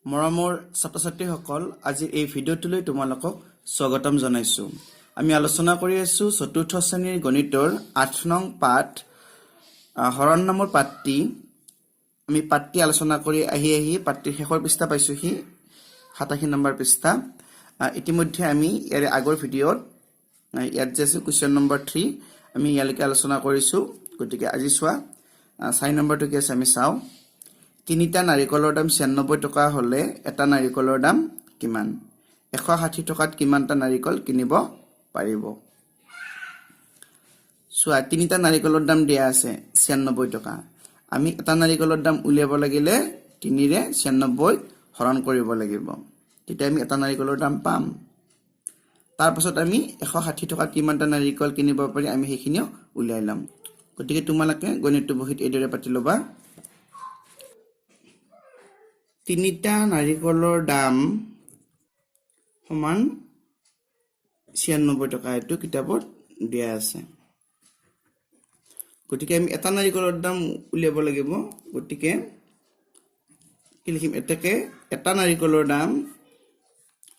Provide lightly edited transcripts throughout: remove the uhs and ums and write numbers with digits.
মৰমৰ ছাত্ৰ-ছাত্ৰীসকল আজি এই ভিডিঅ'টোলৈ তোমালোকক স্বাগতম জনাইছো। আমি আলোচনা কৰি আছো চতুৰ্থ শ্ৰেণীৰ গণিতৰ ৮ নং পাঠ হৰণ নামৰ পাঠটি। আমি পাঠটি আলোচনা কৰি আহি পাঠটিৰ শেষৰ পৃষ্ঠা পাইছোহি ৮৭ নম্বৰ পৃষ্ঠা। ইতিমধ্যে আমি ইয়াৰ আগৰ ভিডিঅ'ত ইয়াত যে আছে কুৱেশ্যন নম্বৰ 3 আমি ইয়ালৈকে আলোচনা কৰিছো। গতিকে আজি চোৱা ৪ নম্বৰটো কি আছে আমি চাওঁ। তিনিটা নাৰিকলৰ দাম ৯৬ টকা হলে এটা নাৰিকলৰ দাম কিমান? ১৬০ টকাত কিমানটা নাৰিকল কিনিব পাৰিব? চোৱা তিনিটা নাৰিকলৰ দাম দিয়া আছে ৯৬ টকা। আমি এটা নাৰিকলৰ দাম উলিয়াব লাগিলে ৩ৰে ৯৬ হৰণ কৰিব লাগিব, তেতিয়া আমি এটা নাৰিকলৰ দাম পাম। তাৰ পাছত আমি ১৬০ টকাত কিমানটা নাৰিকল কিনিব পাৰি আমি সেইখিনিও উলিয়াই ল'ম। গতিকে তোমালোকে গণিতটো বহীত এইদৰে পাতি ল'বা। তিনিটা নাৰিকলৰ দাম সমান ৯৬ টকা এইটো কিতাপত দিয়া আছে। গতিকে আমি এটা নাৰিকলৰ দাম উলিয়াব লাগিব। গতিকে কি লিখিম? এটাকে এটা নাৰিকলৰ দাম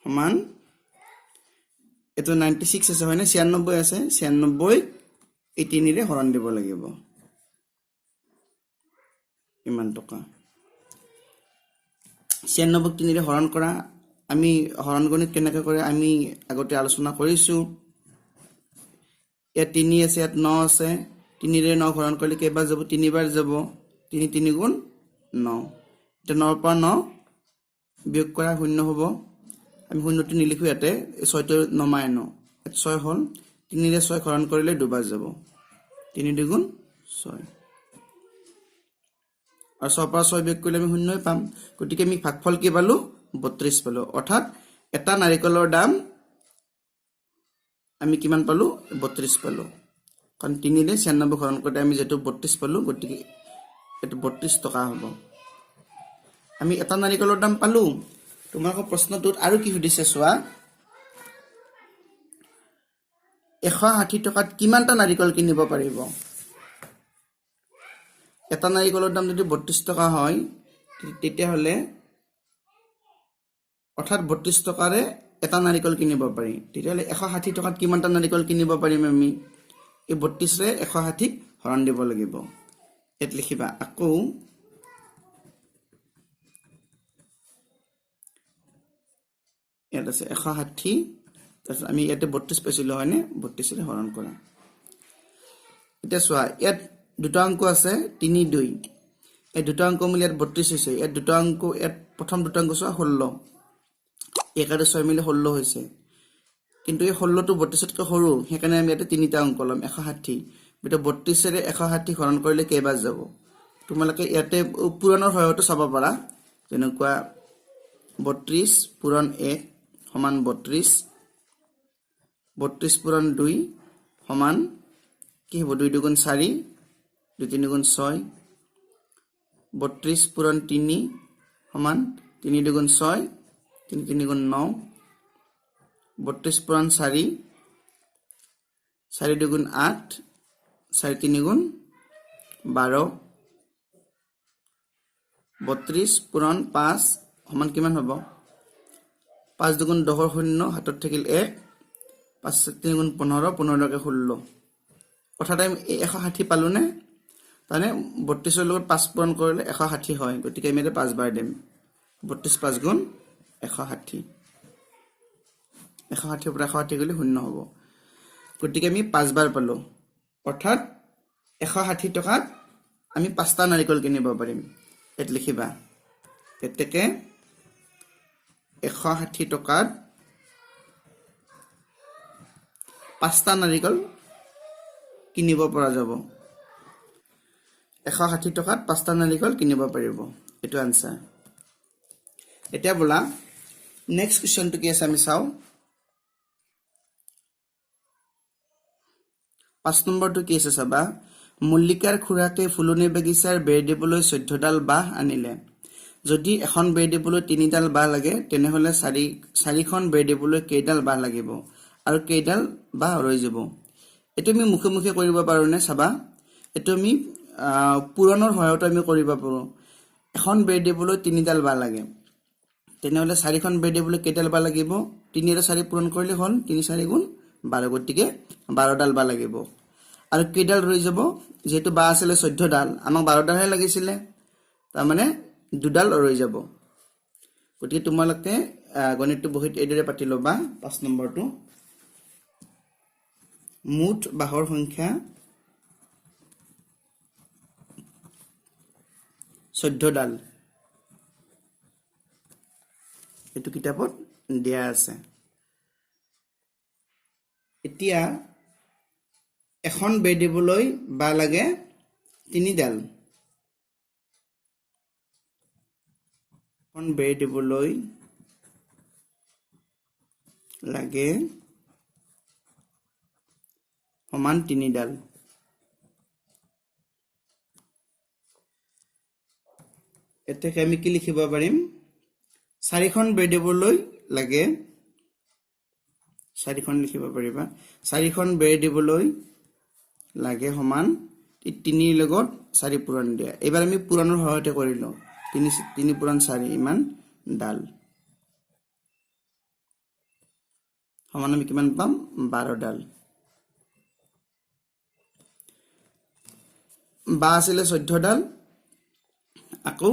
সমান এইটো 96 আছে হয়নে? ৯৬ আছে, ৯৬ এই ৩ৰে হৰণ দিব লাগিব। ইমান টকা ৯৬ ৩ৰে হৰণ কৰা। আমি হৰণ গণিত কেনেকৈ কৰে আমি আগতে আলোচনা কৰিছো। ইয়াত ৩ আছে, ইয়াত ৯ আছে। ৩ৰে ৯ হৰণ কৰিলে কেইবাৰ যাব? ৩বাৰ যাব। ৩ ৩ গুণ ৯। এতিয়া ৯ৰ পৰা ৯ বিয়োগ কৰা ০ হ'ব। আমি ০টো নিলিখো, ইয়াতে ৬টো নমাই ন ৬ হ'ল। ৩ৰে ৬ হৰণ কৰিলে দুবাৰ যাব। ৩ ২ গুণ ৬ আৰু ৬ৰ পৰা ৬ বিয়োগ কৰিলে আমি ০ই পাম। গতিকে আমি ভাগফল কি পালো? ৩২ পালো। অৰ্থাৎ এটা নাৰিকলৰ দাম আমি কিমান পালো? ৩২ পালো। কাৰণ ৩ৰে ৯৬ হৰণ কৰোঁতে আমি যেহেতু ৩২ পালো, গতিকে এইটো ৩২ টকা হ'ব। আমি এটা নাৰিকলৰ দাম পালো। তোমালোকৰ প্ৰশ্নটোত আৰু কি সুধিছে চোৱা। ১৬০ টকাত কিমানটা নাৰিকল কিনিব পাৰিব? এটা নাৰিকলৰ দাম যদি ৩২ টকা হয় তেতিয়াহ'লে অৰ্থাৎ ৩২ টকাৰে এটা নাৰিকল কিনিব পাৰি। তেতিয়াহ'লে ১৬০ টকাত কিমানটা নাৰিকল কিনিব পাৰিম আমি? এই ৩২ৰে ১৬০ হৰণ দিব লাগিব। ইয়াত লিখিবা আকৌ ইয়াত আছে ১৬০। তাৰপিছত আমি ইয়াতে ৩২ পাইছিলো হয়নে? ৩২ৰে হৰণ কৰা। এতিয়া চোৱা ইয়াত দুটা অংক আছে ৩ ২। এই দুটা অংক মিলি ইয়াত ৩২ হৈছে। ইয়াত দুটা অংক, ইয়াত প্ৰথম দুটা অংক চোৱা ১৬। ১ আৰু ৬ মিলি ১৬ হৈছে। কিন্তু এই ১৬টো ৩২তকৈ সৰু, সেইকাৰণে আমি ইয়াতে তিনিটা অংক ল'ম ১৬০। এতিয়া ৩২ৰে ১৬০ হৰণ কৰিলে কেইবাৰ যাব? তোমালোকে ইয়াতে পূৰণৰ সহায়তো চাব পাৰা। যেনেকুৱা ৩২ পূৰণ ১ সমান ৩২। ৩২ পূৰণ ২ সমান কি হ'ব? ২ ২ গুণ ৪, ২ ৩ গুণ ৬। ৩২ পূৰণ ৩ সমান ৩ ২ গুণ ৬, ৩ ৩ গুণ ৯। ৩২ পূৰণ ৪, ৪ ২ গুণ ৮, ৪ ৩ গুণ ১২। ৩২ পূৰণ ৫ সমান কিমান হ'ব? ৫ ২ গুণ ১০ৰ ০, হাতত থাকিল ১। ৫ ৩ গুণ ১৫, ১৫কে ১৬। অৰ্থাৎ আমি ১৬০ পালোনে? তাৰমানে ৩২ৰ লগত ৫ পূৰণ কৰিলে ১৬০ হয়। গতিকে আমি ইয়াতে ৫ বাৰ দিম। ৩২ ৫ গুণ ১৬০। ১৬০ৰ পৰা ১৬০ গ'লে ০ হ'ব। গতিকে আমি ৫ বাৰ পালো। অৰ্থাৎ ১৬০ টকাত আমি ৫টা নাৰিকল কিনিব পাৰিম। ইয়াত লিখিবা এতেকে ১৬০ টকাত ৫টা নাৰিকল কিনিব পৰা যাব। ১৬০ টকাত ৫টা নাৰিকল কিনিব পাৰিব। এইটো আনচাৰ। এতিয়া বোলা নেক্সট কুৱেশ্যনটো কি আছে আমি চাওঁ। ৫ নম্বৰটো কি আছে চাবা। মল্লিকাৰ খুৰাকে ফুলনি বাগিচাৰ বেৰ দিবলৈ ১৪ডাল বাঁহ আনিলে। যদি এখন বেৰ দিবলৈ ৩ডাল বাঁহ লাগে তেনেহ'লে ৪খন বেৰ দিবলৈ কেইডাল বাঁহ লাগিব আৰু কেইডাল বাঁহ ৰৈ যাব? এইটো আমি মুখে মুখে কৰিব পাৰোঁনে? চাবা এইটো আমি পূৰণৰ সহায়তো আমি কৰিব পাৰোঁ। এখন বেৰ দিবলৈ ৩ডাল বাঁহ লাগে। তেনেহ'লে 4খন বেৰ দিবলৈ কেইডাল বা লাগিব 3 আৰু 4 পূৰণ কৰিলে হ'ল 3 4 গুণ 12 গতিকে 12ডাল বা লাগিব আৰু কেইডাল ৰৈ যাব যেহেতু বা আছিল 14ডাল আমাক 12ডালহে লাগিছিলে তাৰ মানে 2ডাল ৰৈ যাব গতিকে তোমালোকে গণিতটো বহুত এদৰে পাতি লবা 5 নম্বৰটো মুঠ বাহৰ সংখ্যা 14ডাল এটো কিতাপত দিয়া আছে এতিয়া এখন বেৰ দিবলৈ বা লাগে 3ডাল এখন বেৰ দিবলৈ লাগে সমান 3ডাল এতেকে আমি কি লিখিব পাৰিম 4খন বেৰ দিবলৈ লাগে 4খন লিখিব পাৰিবা 4খন বেৰ দিবলৈ লাগে সমান 3 লগত 4 পূৰণ দিয়া এবাৰ আমি পূৰণৰ সহায়তে কৰিলো 3 পূৰণ 4 ইমান ডাল সমান আমি কিমান পাম 12ডাল বা আছিল 14ডাল আকৌ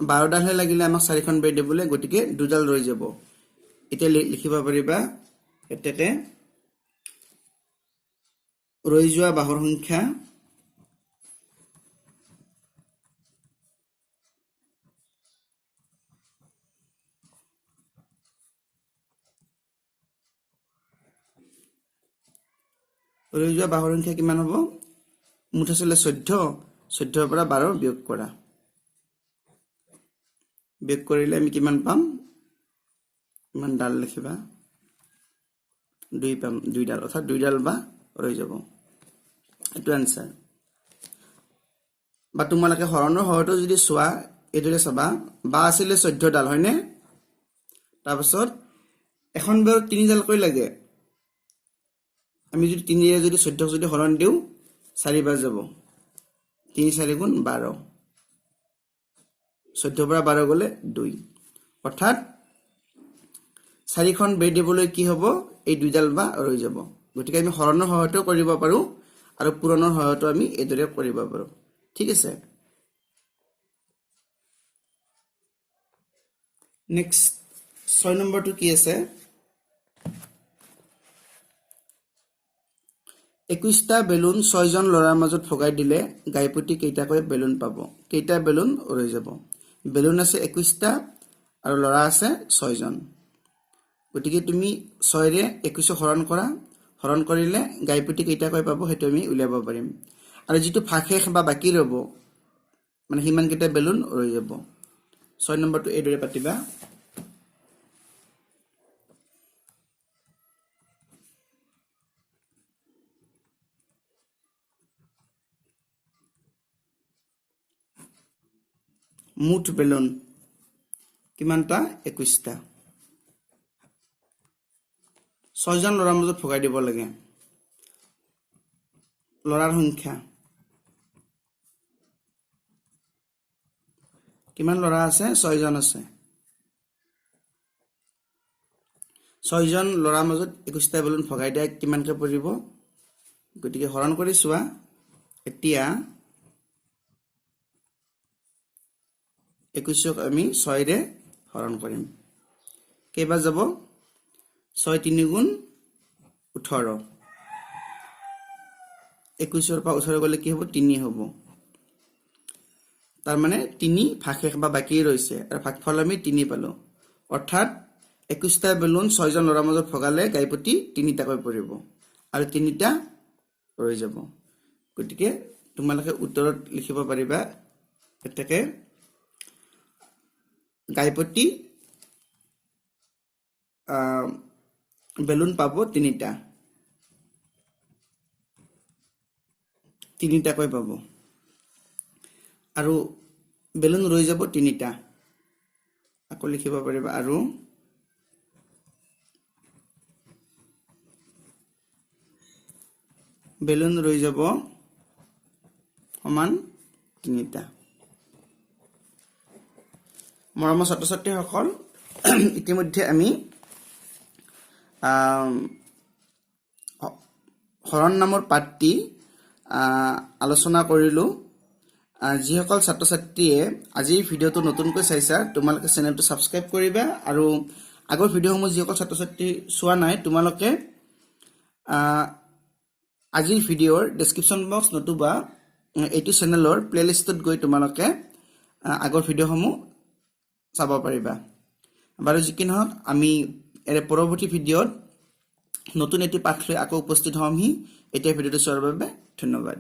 12ডাল হে লাগিলে আমাক 4খন বেৰ দিবলৈ গতিকে 2ডাল ৰৈ যাব এতিয়া লিখিব পাৰিবা এতেকে ৰৈ যোৱা বাহৰ সংখ্যা ৰৈ যোৱা বাহৰ সংখ্যা কিমান হ'ব মুঠ আছিল 14 পৰা 12 বিয়োগ কৰা বিয়োগ কৰিলে আমি কিমান পাম ইমান ডাল লিখিবা 2 পাম 2ডাল অৰ্থাৎ 2ডাল বা ৰৈ যাব এটো আনসাৰ বা তোমালোকে হৰণৰ হয়তো যদি চোৱা এদৰে চাবা বা আছিল 14ডাল হয়নে তাৰ পাছত এখন বেৰ 3ডাল কৈ লাগে আমি যদি 3 এ যদি 14 যদি হৰণ দিও 4 বাৰ যাব 3 4 গুণ 12 14 পৰা 12 গলে 2 অৰ্থাৎ 4খন বেৰ দিবলৈ কি হ'ব এই 2ডাল বা ৰৈ যাব গতিকে আমি হৰণৰ সহায়তো কৰিব পাৰো আৰু পূৰণৰ সহায়তো আমি এদৰে কৰিব পাৰো ঠিক আছে নেক্সট 6 নম্বৰটো কি আছে 21টা বেলুন 6 জন লৰাৰ মাজত ফগাই দিলে গাইপতি কেইটাকৈ বেলুন পাব কেইটা বেলুন ৰৈ যাব বেলুন আছে 21টা আৰু লৰা আছে 6 জন গতিকে তুমি 6 ৰে 21 হৰণ কৰিলে গাইপতি কেইটাকৈ পাব হেতু আমি উলিয়াব পাৰিম আৰু যেটো ফাঁকেখ বা বাকি ৰব মানে হিমান কেইটা বেলুন ৰৈ যাব 6 নম্বৰটো এদৰে পাতিবা মুঠ বেলুন কিমানটা 21টা 6 জন লৰাৰ মাজত ফগাই দিব লাগে লৰাৰ সংখ্যা কিমান লৰা আছে 6 জন আছে 6 জন লৰাৰ মাজত 21টা বেলুন ফগাই দিয়া কিমানকৈ পৰিব গতিকে হৰণ কৰি চোৱা এতিয়া 21ক আমি 6 ৰে হৰণ কৰিম কেইবাৰ যাব 6 3 গুণ 18 21ৰ পৰা 18 গলে কি হ'ব 3 হ'ব তাৰ মানে 3 ভাগশেষ বা বাকি ৰৈছে আৰু ভাগফল আমি 3 পালো অৰ্থাৎ 21টা বেলুন 6 জন লৰাৰ মাজত ফগালে গাইপতি 3টাকৈ পৰিব আৰু 3টা ৰৈ যাব গতিকে তোমালোকে উত্তৰত লিখিব পাৰিবা এতেকে গাইপতি বেলুন পাব 3টাকৈ পাব আৰু বেলুন ৰৈ যাব 3টা আকৌ লিখিব পাৰিবা আৰু বেলুন ৰৈ যাব সমান 3টা মৰমৰ ছাত্ৰ ছাত্ৰীসকল ইতিমধ্যে আমি হৰণ নামৰ পাঠটি আলোচনা কৰিলোঁ যিসকল ছাত্ৰ ছাত্ৰীয়ে আজিৰ ভিডিঅ'টো নতুনকৈ চাইছা তোমালোকে চেনেলটো সাবস্ক্ৰাইব কৰিবা আৰু আগৰ ভিডিঅ'সমূহ যিসকল ছাত্ৰ ছাত্ৰী চোৱা নাই তোমালোকে আজিৰ ভিডিঅ'ৰ ডেসক্ৰিপচন বক্স নতুবা এইটো চেনেলৰ প্লেলিষ্টত গৈ তোমালোকে আগৰ ভিডিঅ'সমূহ চাব পাৰিবা বাৰু যি কি নহওক আমি এৰ পৰৱৰ্তী ভিডিঅ'ত নতুন এটি পাঠ লৈ আকৌ উপস্থিত হ'মহি এতিয়া ভিডিঅ'টো চোৱাৰ বাবে ধন্যবাদ